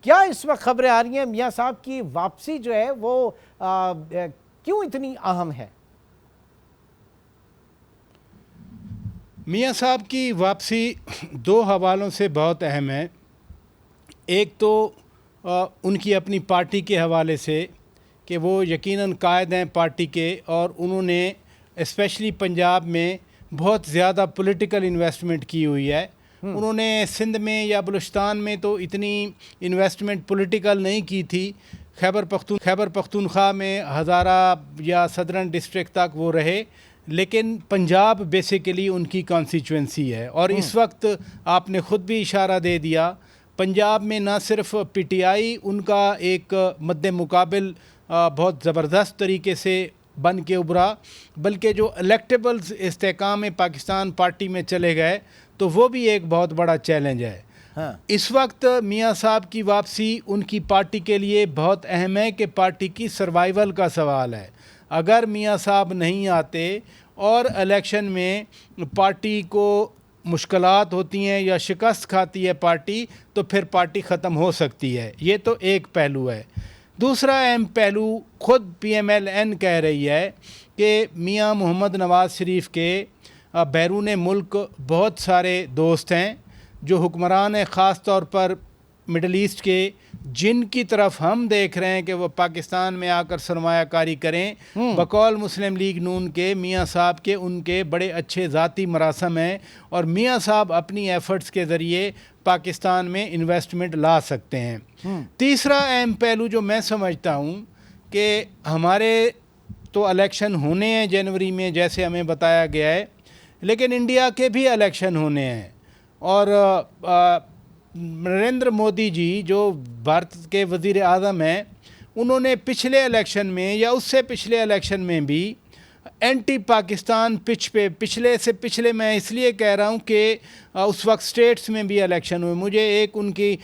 کیا اس وقت خبریں آ رہی ہیں میاں صاحب کی واپسی جو ہے وہ کیوں اتنی اہم ہے؟ میاں صاحب کی واپسی دو حوالوں سے بہت اہم ہے. ایک تو ان کی اپنی پارٹی کے حوالے سے کہ وہ یقیناً قائد ہیں پارٹی کے، اور انہوں نے اسپیشلی پنجاب میں بہت زیادہ پولیٹیکل انویسٹمنٹ کی ہوئی ہے. انہوں نے سندھ میں یا بلوچستان میں تو اتنی انویسٹمنٹ پولیٹیکل نہیں کی تھی. خیبر پختونخوا میں ہزارہ یا صدرن ڈسٹرکٹ تک وہ رہے، لیکن پنجاب بیسیکلی ان کی کانسٹیچوئنسی ہے. اور اس وقت آپ نے خود بھی اشارہ دے دیا، پنجاب میں نہ صرف پی ٹی آئی ان کا ایک مد مقابل بہت زبردست طریقے سے بن کے ابھرا، بلکہ جو الیکٹیبلز استحکام پاکستان پارٹی میں چلے گئے تو وہ بھی ایک بہت بڑا چیلنج ہے. اس وقت میاں صاحب کی واپسی ان کی پارٹی کے لیے بہت اہم ہے کہ پارٹی کی سروائیول کا سوال ہے. اگر میاں صاحب نہیں آتے اور الیکشن میں پارٹی کو مشکلات ہوتی ہیں یا شکست کھاتی ہے پارٹی، تو پھر پارٹی ختم ہو سکتی ہے. یہ تو ایک پہلو ہے. دوسرا اہم پہلو خود پی ایم ایل این کہہ رہی ہے کہ میاں محمد نواز شریف کے بیرون ملک بہت سارے دوست ہیں جو حکمران ہیں، خاص طور پر مڈل ایسٹ کے، جن کی طرف ہم دیکھ رہے ہیں کہ وہ پاکستان میں آ کر سرمایہ کاری کریں. بقول مسلم لیگ نون کے میاں صاحب کے ان کے بڑے اچھے ذاتی مراسم ہیں، اور میاں صاحب اپنی ایفرٹس کے ذریعے پاکستان میں انویسٹمنٹ لا سکتے ہیں. تیسرا اہم پہلو جو میں سمجھتا ہوں کہ ہمارے تو الیکشن ہونے ہیں جنوری میں جیسے ہمیں بتایا گیا ہے، لیکن انڈیا کے بھی الیکشن ہونے ہیں. اور نریندر مودی جی جو بھارت کے وزیر اعظم ہیں، انہوں نے پچھلے الیکشن میں یا اس سے پچھلے الیکشن میں بھی اینٹی پاکستان پچھلے میں اس لیے کہہ رہا ہوں کہ اس وقت سٹیٹس میں بھی الیکشن ہوئے. مجھے ایک ان کی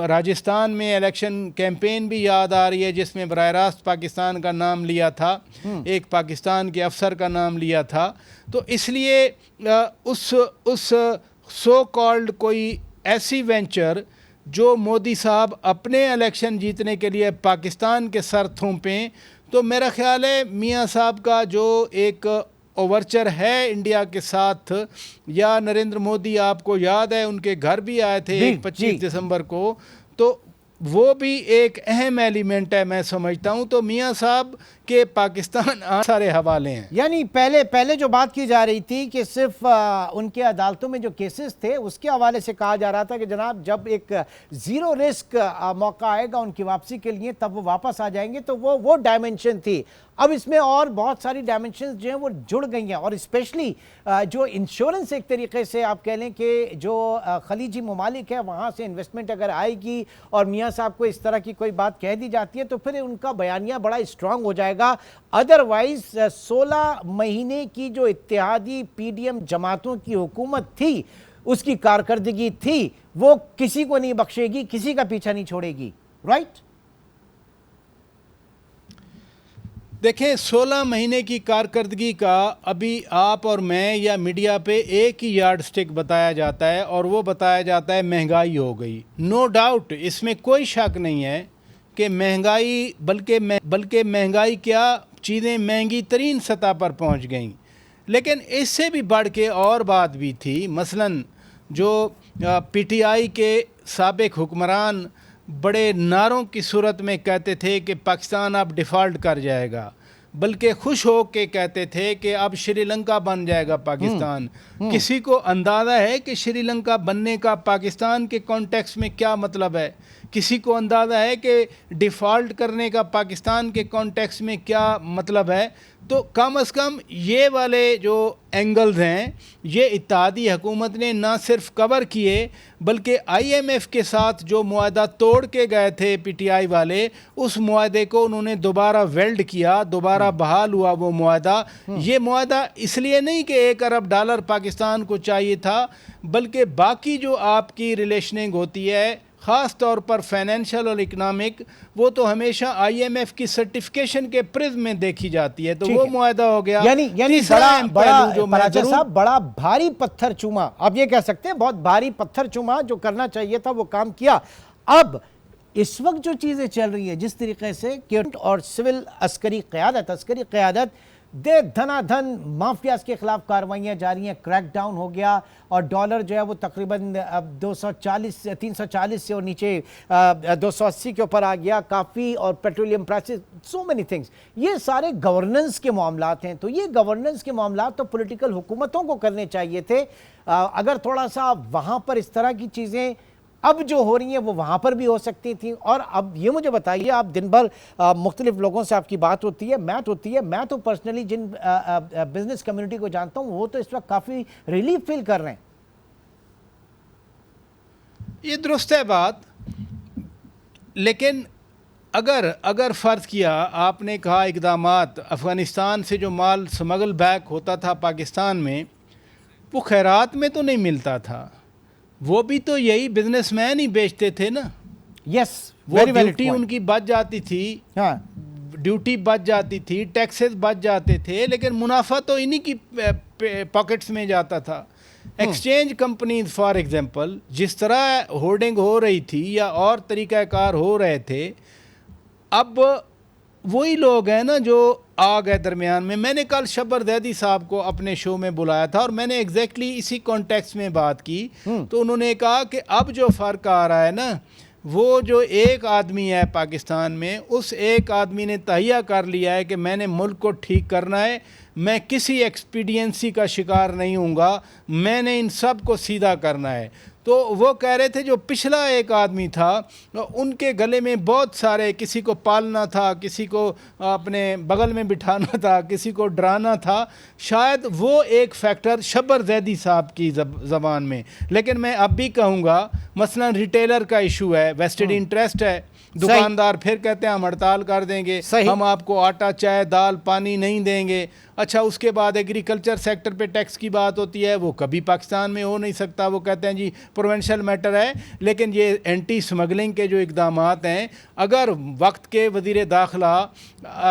راجستھان میں الیکشن کیمپین بھی یاد آ رہی ہے جس میں براہ راست پاکستان کا نام لیا تھا، ایک پاکستان کے افسر کا نام لیا تھا. تو اس لیے اس سو کالڈ کوئی ایسی وینچر جو مودی صاحب اپنے الیکشن جیتنے کے لیے پاکستان کے سر تھوپیں، تو میرا خیال ہے میاں صاحب کا جو ایک اوورچر ہے انڈیا کے ساتھ، یا نریندر مودی آپ کو یاد ہے ان کے گھر بھی آئے تھے 25 دسمبر کو، تو وہ بھی ایک اہم ایلیمنٹ ہے میں سمجھتا ہوں. تو میاں صاحب کے پاکستان سارے حوالے ہیں. یعنی پہلے جو بات کی جا رہی تھی کہ صرف ان کے عدالتوں میں جو کیسز تھے اس کے حوالے سے کہا جا رہا تھا کہ جناب جب ایک زیرو رسک موقع آئے گا ان کی واپسی کے لیے تب وہ واپس آ جائیں گے، تو وہ ڈائمنشن تھی. اب اس میں اور بہت ساری ڈائمنشنز جو ہیں وہ جڑ گئی ہیں، اور اسپیشلی جو انشورنس ایک طریقے سے آپ کہہ لیں کہ جو خلیجی ممالک ہے وہاں سے انویسٹمنٹ اگر آئے گی اور میاں صاحب کو اس طرح کی کوئی بات کہہ دی جاتی ہے تو پھر ان کا بیانیہ بڑا اسٹرانگ ہو جائے گا. ادروائز 16 مہینے کی جو اتحادی پی ڈی ایم جماعتوں کی حکومت تھی، اس کی کارکردگی تھی، وہ کسی کو نہیں بخشے گی، کسی کا پیچھا نہیں چھوڑے گی. رائٹ؟ دیکھیں 16 مہینے کی کارکردگی کا ابھی آپ اور میں یا میڈیا پہ ایک ہی یارڈ سٹک بتایا جاتا ہے، اور وہ بتایا جاتا ہے مہنگائی ہو گئی. نو ڈاؤٹ، اس میں کوئی شک نہیں ہے کہ مہنگائی، بلکہ مہنگائی کیا، چیزیں مہنگی ترین سطح پر پہنچ گئیں. لیکن اس سے بھی بڑھ کے اور بات بھی تھی. مثلاً جو پی ٹی آئی کے سابق حکمران بڑے نعروں کی صورت میں کہتے تھے کہ پاکستان اب ڈیفالٹ کر جائے گا، بلکہ خوش ہو کے کہتے تھے کہ اب شری لنکا بن جائے گا پاکستان. کسی کو اندازہ ہے کہ شری لنکا بننے کا پاکستان کے کانٹیکس میں کیا مطلب ہے؟ کسی کو اندازہ ہے کہ ڈیفالٹ کرنے کا پاکستان کے کانٹیکس میں کیا مطلب ہے؟ تو کم از کم یہ والے جو اینگلز ہیں یہ اتحادی حکومت نے نہ صرف کور کیے، بلکہ آئی ایم ایف کے ساتھ جو معاہدہ توڑ کے گئے تھے پی ٹی آئی والے، اس معاہدے کو انہوں نے دوبارہ ویلڈ کیا، دوبارہ بحال ہوا وہ معاہدہ. یہ معاہدہ اس لیے نہیں کہ $1 ارب پاکستان کو چاہیے تھا، بلکہ باقی جو آپ کی ریلیشننگ ہوتی ہے خاص طور پر فائنینشیل اور اکنامک، وہ تو ہمیشہ آئی ایم ایف کی سرٹیفکیشن کے پرزم میں دیکھی جاتی ہے. تو وہ معاہدہ ہو گیا. یعنی بڑا بھاری پتھر چوما، آپ یہ کہہ سکتے ہیں بہت بھاری پتھر چوما، جو کرنا چاہیے تھا وہ کام کیا. اب اس وقت جو چیزیں چل رہی ہیں جس طریقے سے کہ اور سول عسکری قیادت دے دھنا دھن مافیاز کے خلاف کاروائیاں جاری ہیں، کریک ڈاؤن ہو گیا اور ڈالر جو ہے وہ تقریباً 340 سے اور نیچے 280 کے اوپر آ گیا کافی، اور petroleum prices, so many things. یہ سارے گورننس کے معاملات ہیں. تو یہ گورننس کے معاملات تو پولیٹیکل حکومتوں کو کرنے چاہیے تھے. اگر تھوڑا سا وہاں پر اس طرح کی چیزیں اب جو ہو رہی ہیں وہ وہاں پر بھی ہو سکتی تھیں. اور اب یہ مجھے بتائیے، آپ دن بھر مختلف لوگوں سے آپ کی بات ہوتی ہے، میں تو پرسنلی جن بزنس کمیونٹی کو جانتا ہوں وہ تو اس وقت کافی ریلیف فیل کر رہے ہیں. یہ درست ہے بات، لیکن اگر فرض کیا آپ نے کہا اقدامات افغانستان سے جو مال سمگل بیک ہوتا تھا پاکستان میں وہ خیرات میں تو نہیں ملتا تھا، وہ بھی تو یہی بزنس مین ہی بیچتے تھے نا. یس، وہ ڈیوٹی ان کی بچ جاتی تھی، ہاں ڈیوٹی بچ جاتی تھی، ٹیکسز بچ جاتے تھے، لیکن منافع تو انہی کی پاکٹس میں جاتا تھا. ایکسچینج کمپنیز فار ایگزامپل جس طرح ہولڈنگ ہو رہی تھی یا اور طریقہ کار ہو رہے تھے، اب وہی لوگ ہیں نا جو آ گئے درمیان میں. میں نے کل شبر زیدی صاحب کو اپنے شو میں بلایا تھا اور میں نے ایگزیکٹلی اسی کانٹیکس میں بات کی. تو انہوں نے کہا کہ اب جو فرق آ رہا ہے نا، وہ جو ایک آدمی ہے پاکستان میں، اس ایک آدمی نے تہیہ کر لیا ہے کہ میں نے ملک کو ٹھیک کرنا ہے، میں کسی ایکسپیڈینسی کا شکار نہیں ہوں گا، میں نے ان سب کو سیدھا کرنا ہے. تو وہ کہہ رہے تھے جو پچھلا ایک آدمی تھا ان کے گلے میں بہت سارے، کسی کو پالنا تھا، کسی کو اپنے بغل میں بٹھانا تھا، کسی کو ڈرانا تھا، شاید وہ ایک فیکٹر شبر زیدی صاحب کی زبان میں. لیکن میں اب بھی کہوں گا مثلا ریٹیلر کا ایشو ہے، ویسٹڈ انٹرسٹ ہے، دکاندار پھر کہتے ہیں ہم ہڑتال کر دیں گے، ہم آپ کو آٹا چائے دال پانی نہیں دیں گے. اچھا، اس کے بعد ایگریکلچر سیکٹر پہ ٹیکس کی بات ہوتی ہے، وہ کبھی پاکستان میں ہو نہیں سکتا، وہ کہتے ہیں جی پروونشل میٹر ہے. لیکن یہ اینٹی سمگلنگ کے جو اقدامات ہیں، اگر وقت کے وزیر داخلہ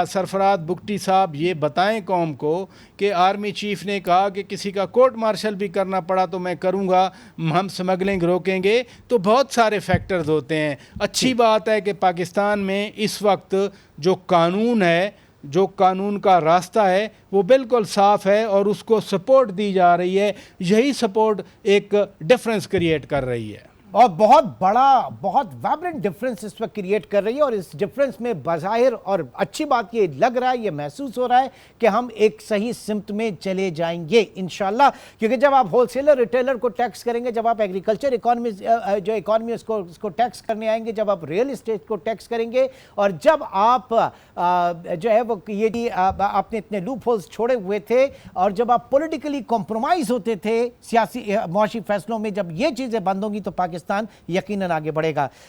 سرفراز بگٹی صاحب یہ بتائیں قوم کو کہ آرمی چیف نے کہا کہ کسی کا کورٹ مارشل بھی کرنا پڑا تو میں کروں گا، ہم سمگلنگ روکیں گے، تو بہت سارے فیکٹرز ہوتے ہیں. اچھی بات ہے کہ پاکستان میں اس وقت جو قانون ہے، جو قانون کا راستہ ہے وہ بالکل صاف ہے اور اس کو سپورٹ دی جا رہی ہے. یہی سپورٹ ایک ڈفرنس کریٹ کر رہی ہے اور بہت بڑا، بہت وائبرنٹ ڈفرنس اس وقت کریٹ کر رہی ہے. اور اس ڈفرنس میں بظاہر اور اچھی بات یہ لگ رہا ہے، یہ محسوس ہو رہا ہے کہ ہم ایک صحیح سمت میں چلے جائیں گے انشاءاللہ. کیونکہ جب آپ ہول سیلر ریٹیلر کو ٹیکس کریں گے، جب آپ ایگریکلچر اکانومی اس کو ٹیکس کرنے آئیں گے، جب آپ ریئل اسٹیٹ کو ٹیکس کریں گے، اور جب آپ جو ہے وہ یہ آپ نے اتنے لوپ ہولز چھوڑے ہوئے تھے، اور جب آپ پولیٹیکلی کمپرومائز ہوتے تھے سیاسی معاشی فیصلوں میں، جب یہ چیزیں بند ہوں گی تو پاکستان یقیناً آگے بڑھے گا.